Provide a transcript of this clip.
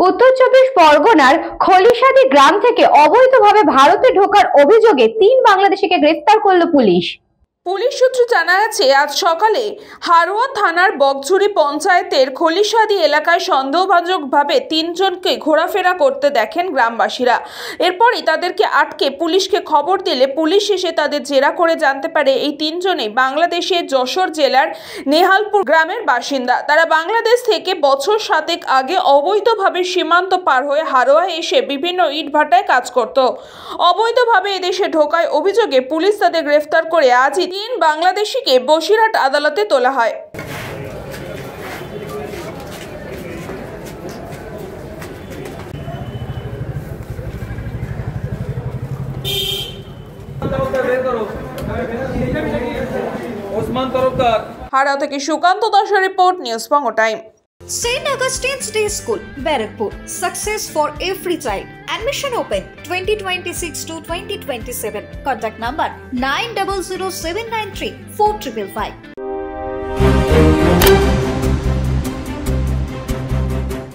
উত্তর চব্বিশ পরগনার খলিশাদি গ্রাম থেকে অবৈধভাবে ভারতে ঢোকার অভিযোগে 3 বাংলাদেশিকে গ্রেফতার করল পুলিশ। পুলিশ সূত্রে জানা গেছে, আজ সকালে হারোয়া থানার বকঝুরি পঞ্চায়েতের খলিশাদি এলাকায় সন্দেহভাজকভাবে 3 জনকে ঘোরাফেরা করতে দেখেন গ্রামবাসীরা। এরপরই তাদেরকে আটকে পুলিশকে খবর দিলে পুলিশ এসে তাদের জেরা করে জানতে পারে এই 3 জনই বাংলাদেশের যশোর জেলার নেহালপুর গ্রামের বাসিন্দা। তারা বাংলাদেশ থেকে বছর 7 আগে অবৈধভাবে সীমান্ত পার হয়ে হারোয়া এসে বিভিন্ন ইটভাটায় কাজ করত। অবৈধভাবে এদেশে ঢোকায় অভিযোগে পুলিশ তাদের গ্রেফতার করে আজই 3 বাংলাদেশিকে বসিরহাট আদালতে তোলা হয়। হাওড়া থেকে সুকান্ত দাসের report, news Bangla time. St. Augustine's Day School, Barrackpur. Success for every child. Admission open 2026 to 2027. Contact number 900793 4555.